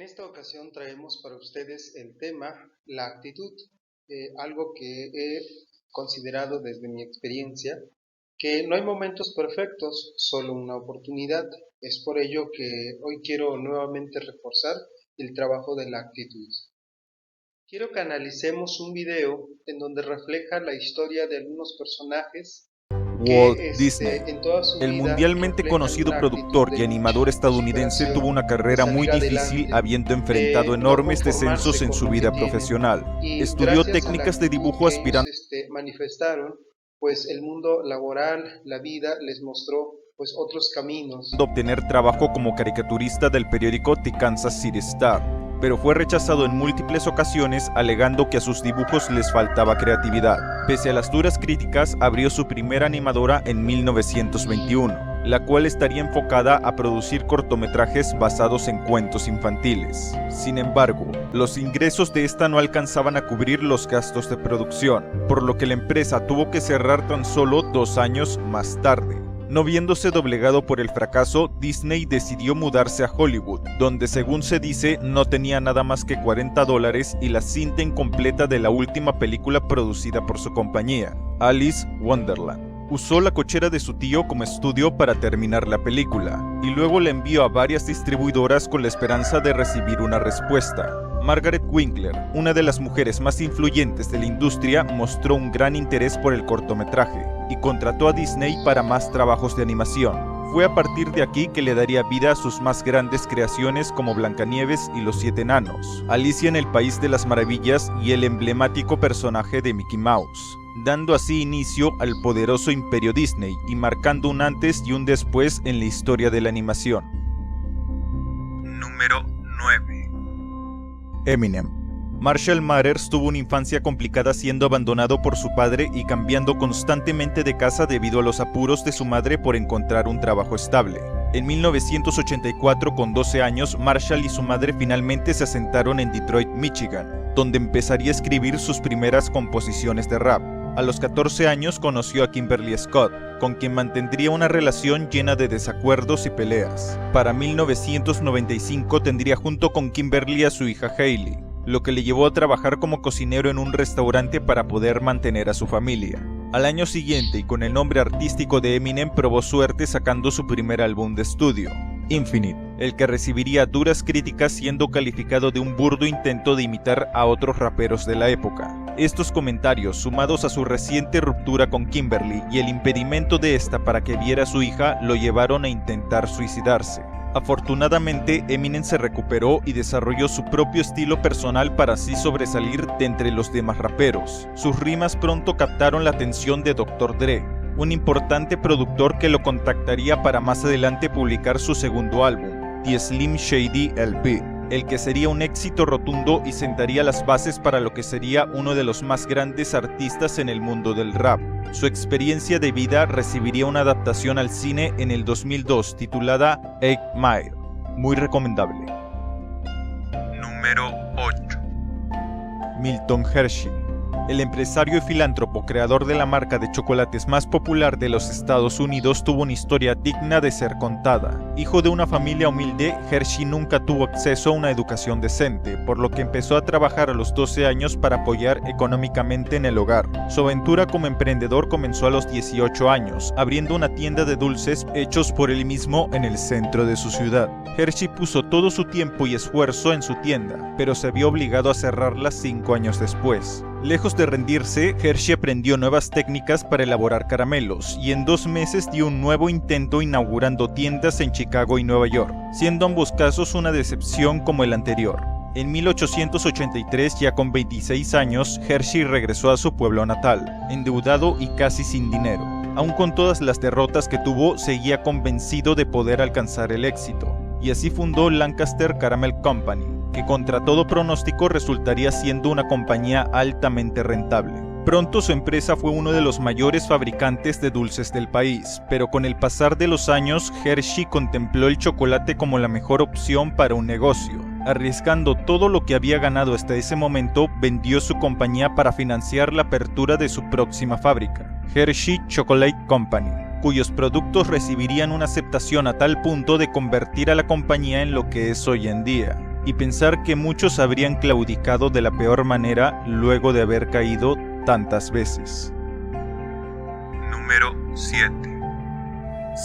En esta ocasión traemos para ustedes el tema la actitud, algo que he considerado desde mi experiencia, que no hay momentos perfectos, solo una oportunidad. Es por ello que hoy quiero nuevamente reforzar el trabajo de la actitud. Quiero que analicemos un video en donde refleja la historia de algunos personajes Walt Disney, en toda su el vida mundialmente reflejan conocido una productor actitud y de animador lucha, estadounidense, superación, tuvo una carrera muy salir difícil, adelante, habiendo enfrentado de no enormes conformarse descensos en con su lo que vida tienen. profesional. Y Estudió gracias a la técnicas de actitud dibujo que ellos aspirando manifestaron, pues el mundo laboral, la vida les mostró pues otros caminos. a obtener trabajo como caricaturista del periódico The Kansas City Star, pero fue rechazado en múltiples ocasiones alegando que a sus dibujos les faltaba creatividad. Pese a las duras críticas, abrió su primera animadora en 1921, la cual estaría enfocada a producir cortometrajes basados en cuentos infantiles. Sin embargo, los ingresos de esta no alcanzaban a cubrir los gastos de producción, por lo que la empresa tuvo que cerrar tan solo 2 años más tarde. No viéndose doblegado por el fracaso, Disney decidió mudarse a Hollywood, donde según se dice no tenía nada más que $40 y la cinta incompleta de la última película producida por su compañía, Alice Wonderland. Usó la cochera de su tío como estudio para terminar la película, y luego la envió a varias distribuidoras con la esperanza de recibir una respuesta. Margaret Winkler, una de las mujeres más influyentes de la industria, mostró un gran interés por el cortometraje y contrató a Disney para más trabajos de animación. Fue a partir de aquí que le daría vida a sus más grandes creaciones como Blancanieves y los 7 enanos, Alicia en el País de las Maravillas y el emblemático personaje de Mickey Mouse, dando así inicio al poderoso imperio Disney y marcando un antes y un después en la historia de la animación. Número 9. Eminem. Marshall Mathers tuvo una infancia complicada, siendo abandonado por su padre y cambiando constantemente de casa debido a los apuros de su madre por encontrar un trabajo estable. En 1984, con 12 años, Marshall y su madre finalmente se asentaron en Detroit, Michigan, donde empezaría a escribir sus primeras composiciones de rap. A los 14 años conoció a Kimberly Scott, con quien mantendría una relación llena de desacuerdos y peleas. Para 1995 tendría junto con Kimberly a su hija Hailey, lo que le llevó a trabajar como cocinero en un restaurante para poder mantener a su familia. Al año siguiente, y con el nombre artístico de Eminem, probó suerte sacando su primer álbum de estudio, Infinite, el que recibiría duras críticas, siendo calificado de un burdo intento de imitar a otros raperos de la época. Estos comentarios, sumados a su reciente ruptura con Kimberly y el impedimento de esta para que viera a su hija, lo llevaron a intentar suicidarse. Afortunadamente, Eminem se recuperó y desarrolló su propio estilo personal para así sobresalir de entre los demás raperos. Sus rimas pronto captaron la atención de Dr. Dre, un importante productor que lo contactaría para más adelante publicar su segundo álbum, The Slim Shady LP, el que sería un éxito rotundo y sentaría las bases para lo que sería uno de los más grandes artistas en el mundo del rap. Su experiencia de vida recibiría una adaptación al cine en el 2002 titulada 8 Mile, muy recomendable. Número 8. Milton Hershey. El empresario y filántropo creador de la marca de chocolates más popular de los Estados Unidos tuvo una historia digna de ser contada. Hijo de una familia humilde, Hershey nunca tuvo acceso a una educación decente, por lo que empezó a trabajar a los 12 años para apoyar económicamente en el hogar. Su aventura como emprendedor comenzó a los 18 años, abriendo una tienda de dulces hechos por él mismo en el centro de su ciudad. Hershey puso todo su tiempo y esfuerzo en su tienda, pero se vio obligado a cerrarla 5 años después. Lejos de rendirse, Hershey aprendió nuevas técnicas para elaborar caramelos y en 2 meses dio un nuevo intento inaugurando tiendas en Chicago y Nueva York, siendo ambos casos una decepción como el anterior. En 1883, ya con 26 años, Hershey regresó a su pueblo natal, endeudado y casi sin dinero. Aun con todas las derrotas que tuvo, seguía convencido de poder alcanzar el éxito, y así fundó Lancaster Caramel Company, que contra todo pronóstico resultaría siendo una compañía altamente rentable. Pronto su empresa fue uno de los mayores fabricantes de dulces del país, pero con el pasar de los años, Hershey contempló el chocolate como la mejor opción para un negocio. Arriesgando todo lo que había ganado hasta ese momento, vendió su compañía para financiar la apertura de su próxima fábrica, Hershey Chocolate Company, cuyos productos recibirían una aceptación a tal punto de convertir a la compañía en lo que es hoy en día. y pensar que muchos habrían claudicado de la peor manera luego de haber caído tantas veces. Número 7.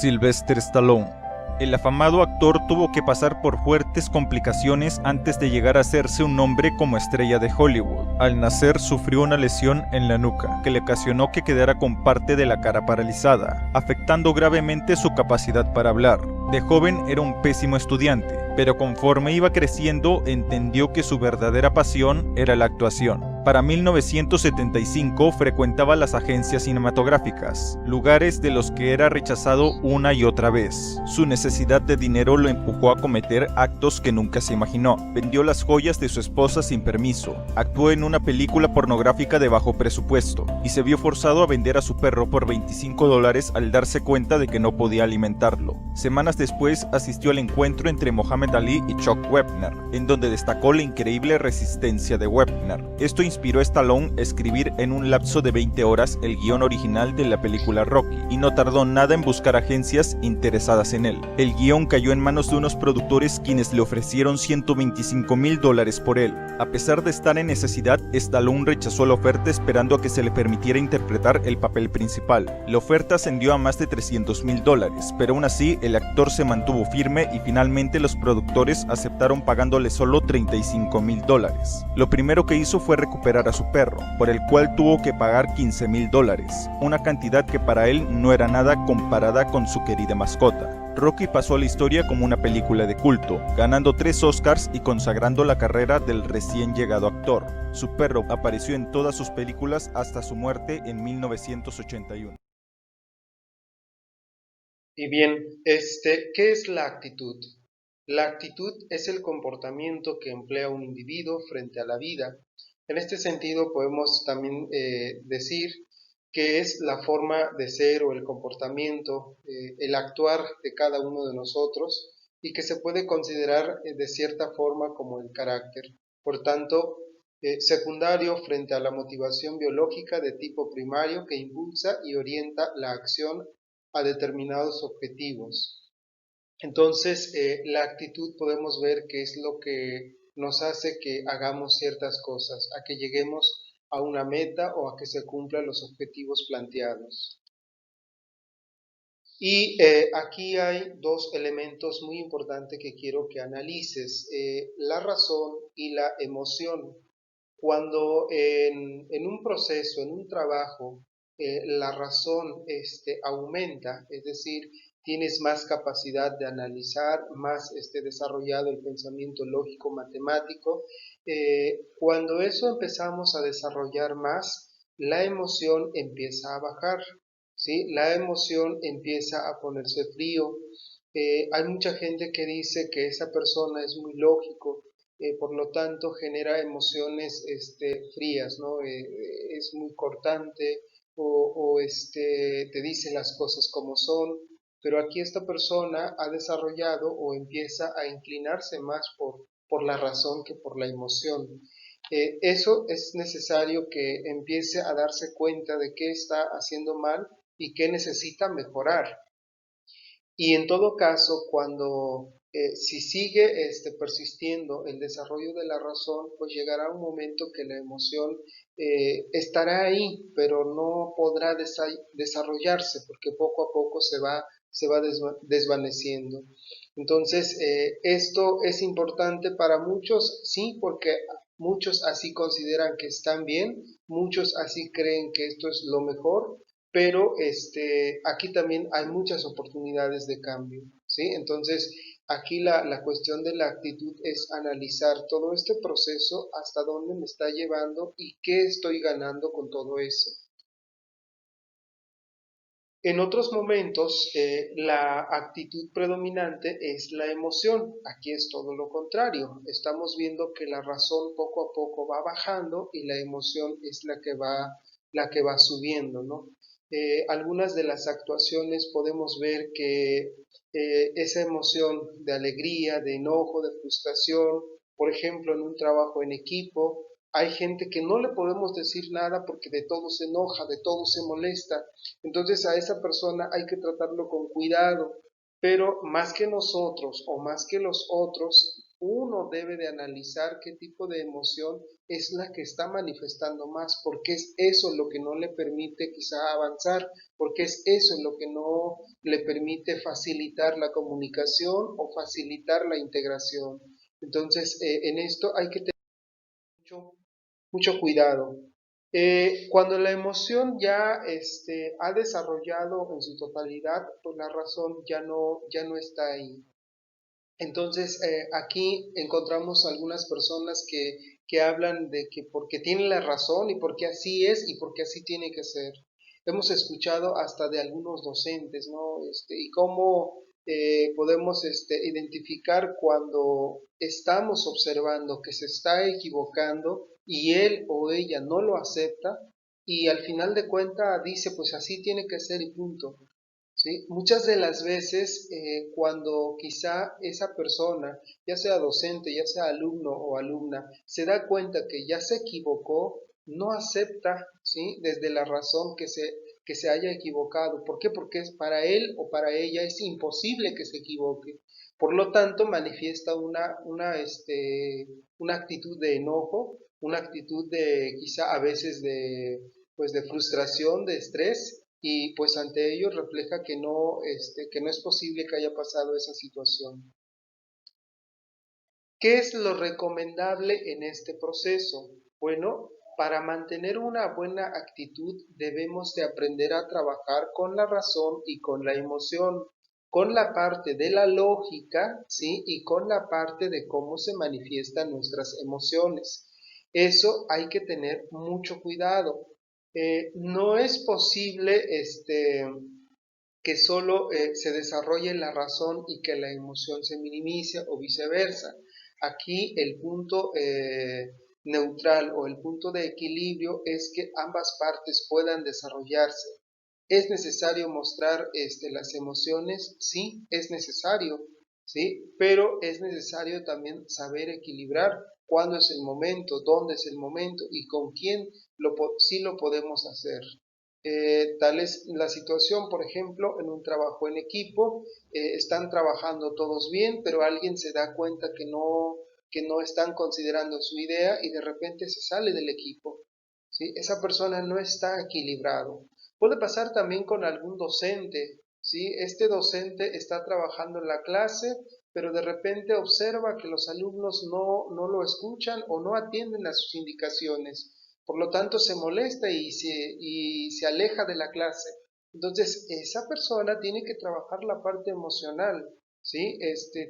Sylvester Stallone. El afamado actor tuvo que pasar por fuertes complicaciones antes de llegar a hacerse un nombre como estrella de Hollywood. Al nacer sufrió una lesión en la nuca, que le ocasionó que quedara con parte de la cara paralizada, afectando gravemente su capacidad para hablar. De joven era un pésimo estudiante, pero conforme iba creciendo entendió que su verdadera pasión era la actuación. Para 1975 frecuentaba las agencias cinematográficas, lugares de los que era rechazado una y otra vez. Su necesidad de dinero lo empujó a cometer actos que nunca se imaginó. Vendió las joyas de su esposa sin permiso, actuó en una película pornográfica de bajo presupuesto y se vio forzado a vender a su perro por $25 al darse cuenta de que no podía alimentarlo. Semanas después asistió al encuentro entre Muhammad Ali y Chuck Wepner, en donde destacó la increíble resistencia de Wepner. Esto inspiró a Stallone a escribir en un lapso de 20 horas el guión original de la película Rocky, y no tardó nada en buscar agencias interesadas en él. El guión cayó en manos de unos productores quienes le ofrecieron $125,000 por él. A pesar de estar en necesidad, Stallone rechazó la oferta esperando a que se le permitiera interpretar el papel principal. La oferta ascendió a más de $300,000, pero aún así el actor se mantuvo firme y finalmente los productores aceptaron pagándole solo $35,000. Lo primero que hizo fue recuperar a su perro, por el cual tuvo que pagar $15,000, una cantidad que para él no era nada comparada con su querida mascota. Rocky pasó a la historia como una película de culto, ganando 3 Oscars y consagrando la carrera del recién llegado actor. Su perro apareció en todas sus películas hasta su muerte en 1981. Y bien, ¿qué es la actitud? La actitud es el comportamiento que emplea un individuo frente a la vida. En este sentido podemos también decir que es la forma de ser o el comportamiento, el actuar de cada uno de nosotros y que se puede considerar de cierta forma como el carácter. Por tanto, secundario frente a la motivación biológica de tipo primario que impulsa y orienta la acción a determinados objetivos. Entonces, la actitud podemos ver que es lo que nos hace que hagamos ciertas cosas, a que lleguemos a una meta o a que se cumplan los objetivos planteados. Y aquí hay dos elementos muy importantes que quiero que analices, la razón y la emoción. Cuando en un proceso, en un trabajo, la razón aumenta, es decir, tienes más capacidad de analizar, más desarrollado el pensamiento lógico matemático. Cuando eso empezamos a desarrollar más, la emoción empieza a bajar, ¿sí? La emoción empieza a ponerse frío. Hay mucha gente que dice que esa persona es muy lógico, por lo tanto genera emociones frías, ¿no? Es muy cortante o te dice las cosas como son, pero aquí esta persona ha desarrollado o empieza a inclinarse más por la razón que por la emoción. Eso es necesario que empiece a darse cuenta de qué está haciendo mal y qué necesita mejorar. Y en todo caso, cuando si sigue persistiendo el desarrollo de la razón, pues llegará un momento que la emoción estará ahí, pero no podrá desarrollarse porque poco a poco se va desvaneciendo. Entonces, esto es importante para muchos, sí, porque muchos así consideran que están bien, muchos así creen que esto es lo mejor, pero aquí también hay muchas oportunidades de cambio, ¿sí? Entonces, aquí la cuestión de la actitud es analizar todo este proceso, hasta dónde me está llevando y qué estoy ganando con todo eso. En otros momentos, la actitud predominante es la emoción. Aquí es todo lo contrario. Estamos viendo que la razón poco a poco va bajando y la emoción es la que va subiendo, ¿no? Algunas de las actuaciones podemos ver que esa emoción de alegría, de enojo, de frustración, por ejemplo, en un trabajo en equipo, hay gente que no le podemos decir nada porque de todo se enoja, de todo se molesta. Entonces a esa persona hay que tratarlo con cuidado, pero más que nosotros o más que los otros, uno debe de analizar qué tipo de emoción es la que está manifestando más, porque es eso lo que no le permite quizá avanzar, porque es eso lo que no le permite facilitar la comunicación o facilitar la integración. Entonces, en esto hay que tener mucho, mucho cuidado. Cuando la emoción ya ha desarrollado en su totalidad, pues la razón ya no está ahí. Entonces, aquí encontramos algunas personas que hablan de que porque tienen la razón y porque así es y porque así tiene que ser. Hemos escuchado hasta de algunos docentes, ¿no? Y cómo podemos identificar cuando estamos observando que se está equivocando y él o ella no lo acepta y al final de cuentas dice, pues así tiene que ser y punto. ¿Sí? Muchas de las veces cuando quizá esa persona, ya sea docente, ya sea alumno o alumna, se da cuenta que ya se equivocó, no acepta, ¿sí? Desde la razón que se haya equivocado. ¿Por qué? Porque es para él o para ella es imposible que se equivoque. Por lo tanto, manifiesta una actitud de enojo, una actitud de quizá a veces pues de frustración, de estrés, y pues ante ello refleja que no es posible que haya pasado esa situación. ¿Qué es lo recomendable en este proceso? Bueno, para mantener una buena actitud debemos de aprender a trabajar con la razón y con la emoción, con la parte de la lógica, ¿sí? Y con la parte de cómo se manifiestan nuestras emociones. Eso hay que tener mucho cuidado. No es posible que solo se desarrolle la razón y que la emoción se minimice o viceversa. Aquí el punto neutral o el punto de equilibrio es que ambas partes puedan desarrollarse. ¿Es necesario mostrar las emociones? Sí, es necesario, ¿sí? Pero es necesario también saber equilibrar cuándo es el momento, dónde es el momento y con quién sí lo podemos hacer. Tal es la situación, por ejemplo, en un trabajo en equipo, están trabajando todos bien, pero alguien se da cuenta que no están considerando su idea y de repente se sale del equipo. ¿Sí? Esa persona no está equilibrado. Puede pasar también con algún docente. ¿Sí? Este docente está trabajando en la clase, pero de repente observa que los alumnos no lo escuchan o no atienden a sus indicaciones. Por lo tanto, se molesta y se aleja de la clase. Entonces, esa persona tiene que trabajar la parte emocional, ¿sí?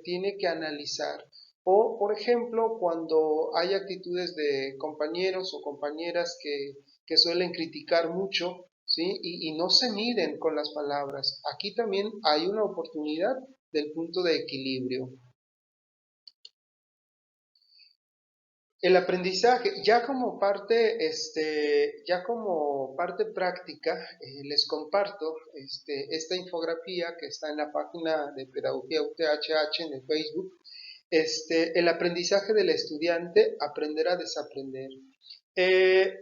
Tiene que analizar. O, por ejemplo, cuando hay actitudes de compañeros o compañeras que suelen criticar mucho, ¿sí? Y no se miden con las palabras. Aquí también hay una oportunidad del punto de equilibrio. El aprendizaje, ya como parte práctica, les comparto esta infografía que está en la página de Pedagogía UTHH en el Facebook. El aprendizaje del estudiante, aprender a desaprender. Eh,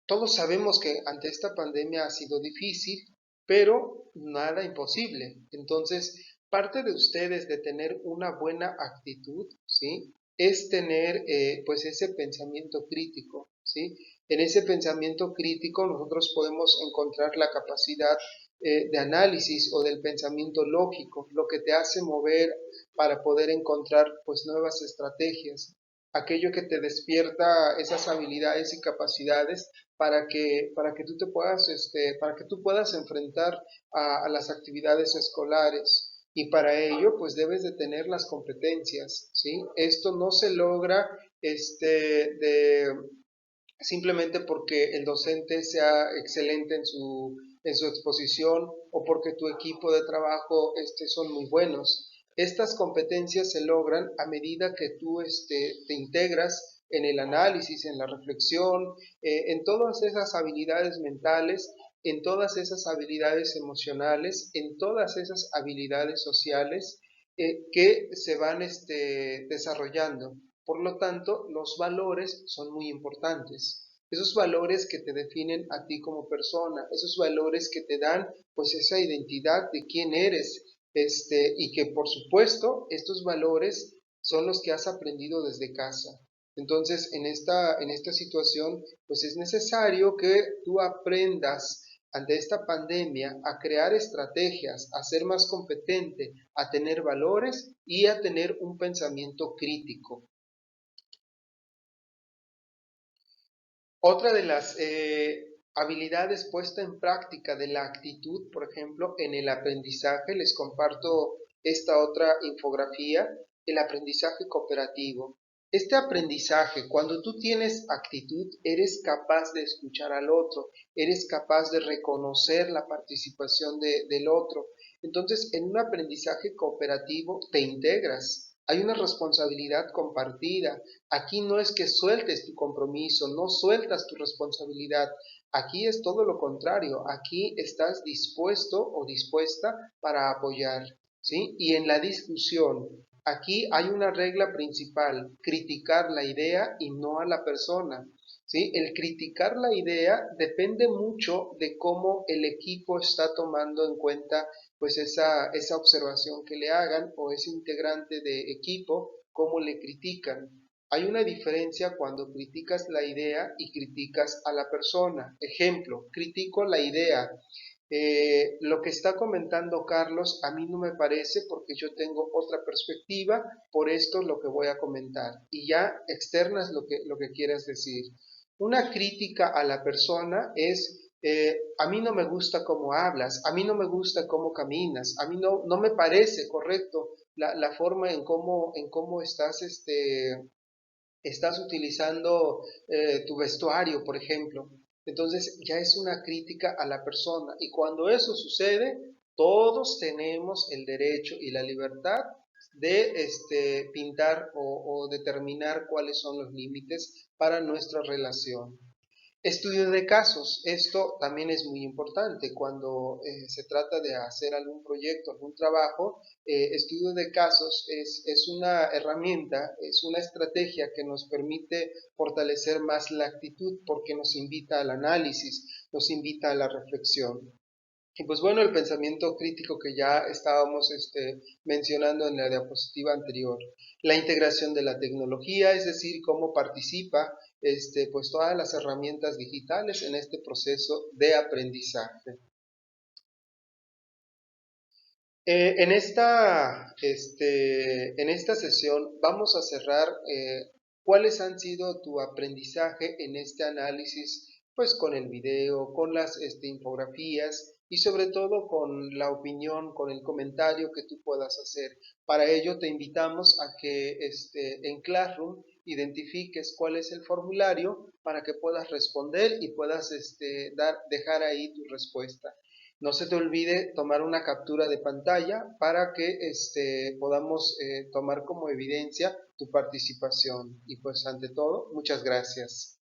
Todos sabemos que ante esta pandemia ha sido difícil, pero nada imposible. Entonces, parte de ustedes de tener una buena actitud, ¿sí? Es tener pues ese pensamiento crítico, ¿sí? En ese pensamiento crítico nosotros podemos encontrar la capacidad de análisis o del pensamiento lógico, lo que te hace mover para poder encontrar pues nuevas estrategias, aquello que te despierta esas habilidades y capacidades para que tú te puedas, para que tú puedas enfrentar a las actividades escolares. Y para ello, pues debes de tener las competencias, ¿sí? Esto no se logra, de simplemente porque el docente sea excelente en su exposición o porque tu equipo de trabajo son muy buenos. Estas competencias se logran a medida que tú te integras en el análisis, en la reflexión, en todas esas habilidades mentales, en todas esas habilidades emocionales, en todas esas habilidades sociales que se van desarrollando. Por lo tanto, los valores son muy importantes. Esos valores que te definen a ti como persona, esos valores que te dan pues esa identidad de quién eres, y que por supuesto estos valores son los que has aprendido desde casa. Entonces, en esta situación, pues es necesario que tú aprendas ante esta pandemia a crear estrategias, a ser más competente, a tener valores y a tener un pensamiento crítico. Otra de las habilidades puesta en práctica de la actitud, por ejemplo, en el aprendizaje, les comparto esta otra infografía, el aprendizaje cooperativo. Este aprendizaje, cuando tú tienes actitud, eres capaz de escuchar al otro, eres capaz de reconocer la participación del otro. Entonces, en un aprendizaje cooperativo te integras. Hay una responsabilidad compartida. Aquí no es que sueltes tu compromiso, no sueltas tu responsabilidad. Aquí es todo lo contrario. Aquí estás dispuesto o dispuesta para apoyar, ¿sí? Y en la discusión, aquí hay una regla principal: criticar la idea y no a la persona. ¿Sí? El criticar la idea depende mucho de cómo el equipo está tomando en cuenta pues esa observación que le hagan, o ese integrante de equipo, cómo le critican. Hay una diferencia cuando criticas la idea y criticas a la persona. Ejemplo, critico la idea. Lo que está comentando Carlos a mí no me parece porque yo tengo otra perspectiva, por esto es lo que voy a comentar. Y ya externas lo que quieras decir. Una crítica a la persona es, a mí no me gusta cómo hablas, a mí no me gusta cómo caminas, a mí no me parece correcto la forma en cómo estás utilizando tu vestuario, por ejemplo. Entonces ya es una crítica a la persona, y cuando eso sucede, todos tenemos el derecho y la libertad de pintar o determinar cuáles son los límites para nuestra relación. Estudio de casos. Esto también es muy importante cuando se trata de hacer algún proyecto, algún trabajo. Estudio de casos es una herramienta, es una estrategia que nos permite fortalecer más la actitud, porque nos invita al análisis, nos invita a la reflexión. Y pues bueno, el pensamiento crítico que ya estábamos mencionando en la diapositiva anterior, la integración de la tecnología, es decir, cómo participa pues todas las herramientas digitales en este proceso de aprendizaje. En esta sesión vamos a cerrar cuáles han sido tu aprendizaje en este análisis, pues con el video, con las infografías y sobre todo con la opinión, con el comentario que tú puedas hacer. Para ello te invitamos a que en Classroom identifiques cuál es el formulario para que puedas responder y puedas dejar ahí tu respuesta. No se te olvide tomar una captura de pantalla para que podamos tomar como evidencia tu participación. Y pues ante todo, muchas gracias.